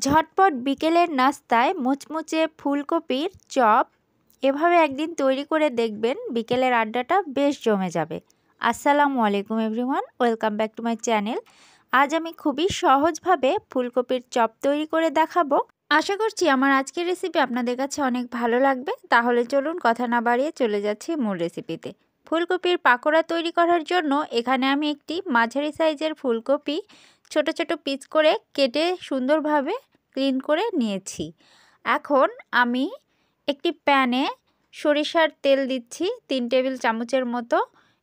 ঝটপট বিকেলের নাস্তায় মুচমুচে ফুলকপির চপ এভাবে একদিন তৈরি করে দেখবেন, বিকেলের আড্ডাটা বেশ জমে যাবে। আসসালামু আলাইকুম everyone, welcome back to my channel. আজ আমি খুবই সহজভাবে ফুলকপির চপ তৈরি করে দেখাবো। আশা করছি আমার আজকের রেসিপি আপনাদের কাছে অনেক ভালো লাগবে। তাহলে চলুন কথা না বাড়িয়ে চলে যাচ্ছি মূল রেসিপিতে। ফুলকপির পাকোড়া তৈরি করার জন্য এখানে আমি একটি মাঝারি সাইজের ফুলকপি ছোট ছোট পিস করে কেটে সুন্দরভাবে ক্লিন করে নিয়েছি। এখন আমি একটি প্যানে সরিষার তেল দিচ্ছি 3 টেবিল চামচের মতো।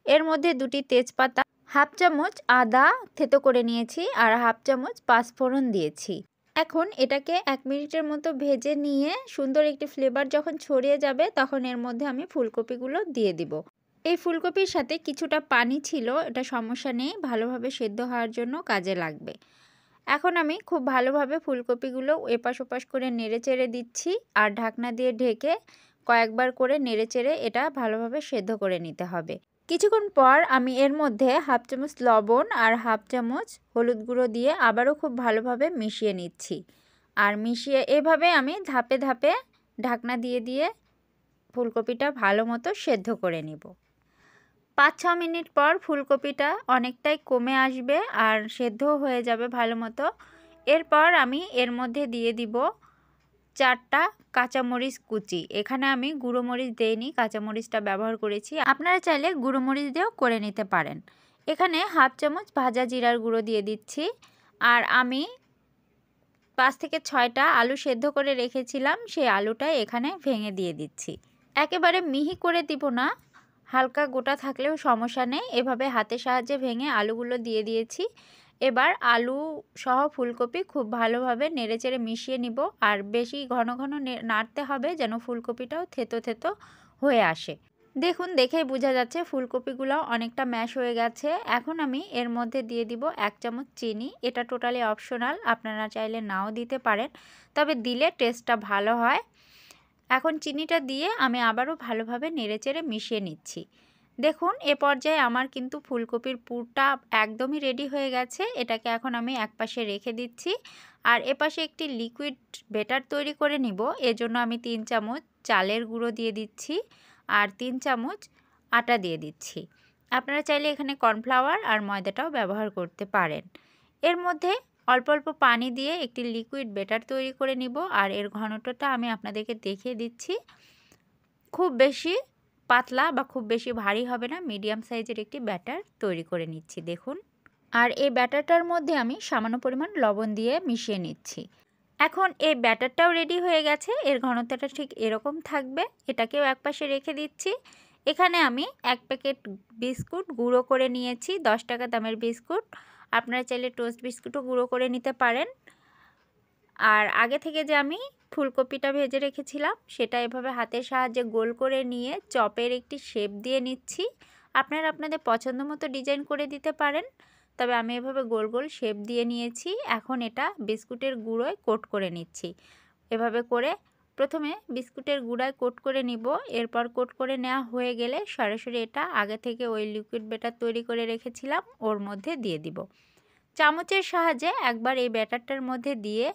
এর মধ্যে 2টি তেজপাতা, হাফ চামচ আদা থেতো করে নিয়েছি আর হাফ চামচ পাঁচফোড়ন দিয়েছি। এখন এটাকে 1 মিনিটের মতো ভেজে নিয়ে সুন্দর একটি ফ্লেভার যখন ছড়িয়ে যাবে তখন এর মধ্যে আমি ফুলকপিগুলো দিয়ে দিব। এই ফুলকপির সাথে কিছুটা পানি ছিল, এটা সমস্যা নেই, ভালোভাবে সেদ্ধ হওয়ার জন্য কাজে লাগবে। এখন আমি খুব ভালোভাবে ফুলকপিগুলো এপাশ ওপাশ করে নেড়েচেড়ে দিচ্ছি আর ঢাকনা দিয়ে ঢেকে কয়েকবার করে নেড়েচেড়ে এটা ভালোভাবে সেদ্ধ করে নিতে হবে। কিছুক্ষণ পর আমি এর মধ্যে হাফ চামচ লবণ আর হাফ চামচ হলুদ গুঁড়ো দিয়ে আবারও খুব ভালোভাবে মিশিয়ে নিচ্ছি। আর মিশিয়ে এভাবে আমি ধাপে ধাপে ঢাকনা দিয়ে দিয়ে ফুলকপিটা ভালো মতো সেদ্ধ করে নিব। 5-6 মিনিট পর ফুলকপিটা অনেকটাই কমে আসবে আর সেদ্ধ হয়ে যাবে ভালো মতো। এরপর আমি এর মধ্যে দিয়ে দিব 4টা কাঁচামরিচ কুচি। এখানে আমি গুঁড়ো মরিচ দেইনি, কাঁচামরিচটা ব্যবহার করেছি। আপনারা চাইলে গুঁড়ো মরিচ দিয়েও করে নিতে পারেন। এখানে হাফ চামচ ভাজা জিরার গুঁড়ো দিয়ে দিচ্ছি। আর আমি 5 থেকে 6টা আলু সেদ্ধ করে রেখেছিলাম, সেই আলুটা এখানে ভেঙে দিয়ে দিচ্ছি। একেবারে মিহি করে দিব না, হালকা গোটা থাকলেও সমস্যা নেই। এভাবে হাতের সাহায্যে ভেঙে আলুগুলো দিয়ে দিয়েছি। এবার আলু সহ ফুলকপি খুব ভালোভাবে নেড়েচেড়ে মিশিয়ে নিব। আর বেশি ঘন ঘন নাড়তে হবে যেন ফুলকপিটাও থেতো থেতো হয়ে আসে। দেখুন, দেখেই বোঝা যাচ্ছে ফুলকপিগুলো অনেকটা ম্যাশ হয়ে গেছে। এখন আমি এর মধ্যে দিয়ে দিব 1 চামচ চিনি। এটা টোটালি অপশনাল, আপনারা চাইলে নাও দিতে পারেন, তবে দিলে টেস্টটা ভালো হয়। এখন চিনিটা দিয়ে আমি আবারও ভালোভাবে নেড়েচেড়ে মিশিয়ে নিচ্ছি। দেখুন, এ পর্যায়ে আমার কিন্তু ফুলকপির পুরটা একদমই রেডি হয়ে গেছে। এটাকে এখন আমি একপাশে রেখে দিচ্ছি। আর এপাশে একটি লিকুইড ব্যাটার তৈরি করে নিব। এজন্য আমি 3 চামচ চালের গুঁড়ো দিয়ে দিচ্ছি আর 3 চামচ আটা দিয়ে দিচ্ছি। আপনারা চাইলে এখানে কর্নফ্লাওয়ার আর ময়দাটাও ব্যবহার করতে পারেন। এর মধ্যে অল্প অল্প পানি দিয়ে একটি লিকুইড ব্যাটার তৈরি করে নিব। আর এর ঘনত্বটা আমি আপনাদেরকে দেখিয়ে দিচ্ছি। খুব বেশি পাতলা বা খুব বেশি ভারী হবে না, মিডিয়াম সাইজের একটি ব্যাটার তৈরি করে নিচ্ছি দেখুন। আর এই ব্যাটারটার মধ্যে আমি সামান্য পরিমাণ লবণ দিয়ে মিশিয়ে নিচ্ছি। এখন এই ব্যাটারটাও রেডি হয়ে গেছে, এর ঘনত্বটা ঠিক এরকম থাকবে। এটাকেও একপাশে রেখে দিচ্ছি। এখানে আমি 1 প্যাকেট বিস্কুট গুঁড়ো করে নিয়েছি, 10 টাকা দামের বিস্কুট। আপনারা চাইলে টোস্ট বিস্কুটও গুঁড়ো করে নিতে পারেন। আর আগে থেকে যে আমি ফুলকপিটা ভেজে রেখেছিলাম সেটা এভাবে হাতের সাহায্যে গোল করে নিয়ে চপের একটি শেপ দিয়ে নিচ্ছি। আপনারা আপনাদের পছন্দ মতো ডিজাইন করে দিতে পারেন, তবে আমি এভাবে গোল গোল শেপ দিয়ে নিয়েছি। এখন এটা বিস্কুটের গুঁড়োয় কোট করে নিচ্ছি। এভাবে করে প্রথমে বিস্কুটের গুঁড়ায় কোট করে নিব। এরপর কোট করে নেওয়া হয়ে গেলে সরাসরি এটা আগে থেকে ওই লিকুইড ব্যাটার তৈরি করে রেখেছিলাম ওর মধ্যে দিয়ে দিব। চামচের সাহায্যে একবার এই ব্যাটারটার মধ্যে দিয়ে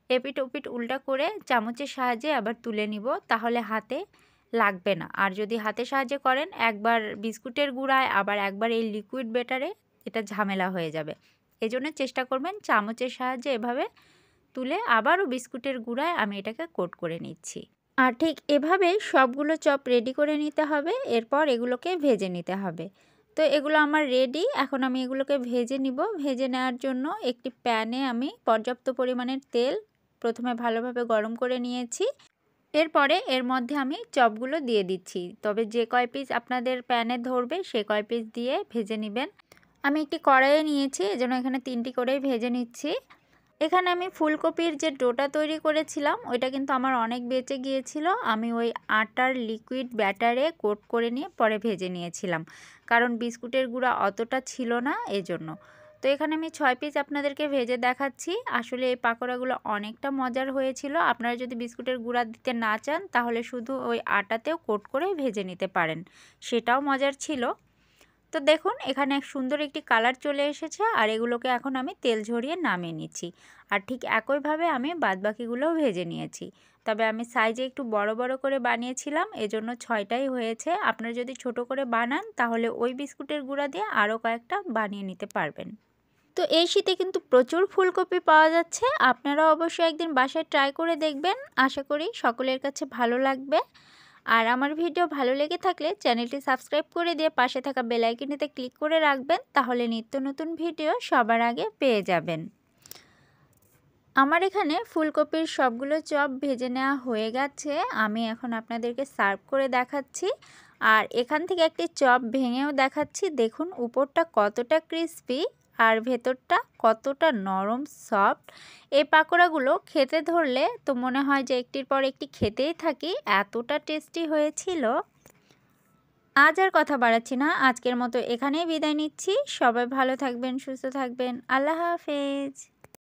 এপিট ওপিট উল্টা করে চামচের সাহায্যে আবার তুলে নিব, তাহলে হাতে লাগবে না। আর যদি হাতের সাহায্যে করেন, একবার বিস্কুটের গুঁড়ায় আবার একবার এই লিকুইড ব্যাটারে, এটা ঝামেলা হয়ে যাবে। এজন্য চেষ্টা করবেন চামচের সাহায্যে এভাবে তুলে আবারও বিস্কুটের গুঁড়ায় আমি এটাকে কোট করে নিচ্ছি। আর ঠিক এভাবে সবগুলো চপ রেডি করে নিতে হবে। এরপর এগুলোকে ভেজে নিতে হবে। তো এগুলো আমার রেডি। এখন আমি এগুলোকে ভেজে নিব। ভেজে নেওয়ার জন্য একটি প্যানে আমি পর্যাপ্ত পরিমাণের তেল প্রথমে ভালোভাবে গরম করে নিয়েছি। এরপরে এর মধ্যে আমি চপগুলো দিয়ে দিচ্ছি, তবে যে কয় পিস আপনাদের প্যানে ধরবে সে কয় পিস দিয়ে ভেজে নেবেন। আমি একটি কড়াইয়ে নিয়েছি, এজন্য এখানে 3টি করেই ভেজে নিচ্ছি। এখানে আমি ফুলকপির যে ডোটা তৈরি করেছিলাম ওইটা কিন্তু আমার অনেক বেঁচে গিয়েছিল। আমি ওই আটার লিকুইড ব্যাটারে কোট করে নিয়ে পরে ভেজে নিয়েছিলাম, কারণ বিস্কুটের গুঁড়া অতটা ছিল না এজন্য। তো এখানে আমি 6 পিস আপনাদেরকে ভেজে দেখাচ্ছি। আসলে এই পাকোড়াগুলো অনেকটা মজার হয়েছিল। আপনারা যদি বিস্কুটের গুঁড়া দিতে না চান তাহলে শুধু ওই আটাতেও কোট করে ভেজে নিতে পারেন, সেটাও মজার ছিল। তো তো দেখুন এখানে এক সুন্দর একটি কালার চলে এসেছে আর এগুলোকে এখন আমি তেল ঝরিয়ে নামিয়ে নিচ্ছি। আর ঠিক একইভাবে আমি বাদবাকিগুলোও ভেজে নিয়েছি। তবে আমি সাইজে একটু বড় বড় করে বানিয়েছিলাম, এজন্য 6টাই হয়েছে। আপনারা যদি ছোট করে বানান তাহলে ওই বিস্কুটের গুঁড়া দিয়ে আরও কয়েকটা বানিয়ে নিতে পারবেন। তো এই শীতে কিন্তু প্রচুর ফুলকপি পাওয়া যাচ্ছে, আপনারা অবশ্যই একদিন বাসায় ট্রাই করে দেখবেন। আশা করি সকলের কাছে ভালো লাগবে। আর আমার ভিডিও ভালো লেগে থাকলে চ্যানেলটি সাবস্ক্রাইব করে দিয়ে পাশে থাকা বেল আইকনটিতে ক্লিক করে রাখবেন, তাহলে নিত্য নতুন ভিডিও সবার আগে পেয়ে যাবেন। আমার এখানে ফুলকপির সবগুলো চপ ভেজে নেওয়া হয়ে গেছে। আমি এখন আপনাদেরকে সার্ভ করে দেখাচ্ছি। আর এখান থেকে একটি চপ ভেঙেও দেখাচ্ছি। দেখুন উপরটা কতটা ক্রিস্পি আর ভেতরটা কতটা নরম সফট। এই পাকোড়াগুলো খেতে ধরলে তো মনে হয় যে একটির পর একটি খেতেই থাকি, এতটা টেস্টি হয়েছিল। আজ আর কথা বাড়াচ্ছি না, আজকের মতো এখানেই বিদায় নিচ্ছি। সবাই ভালো থাকবেন, সুস্থ থাকবেন। আল্লাহ হাফেজ।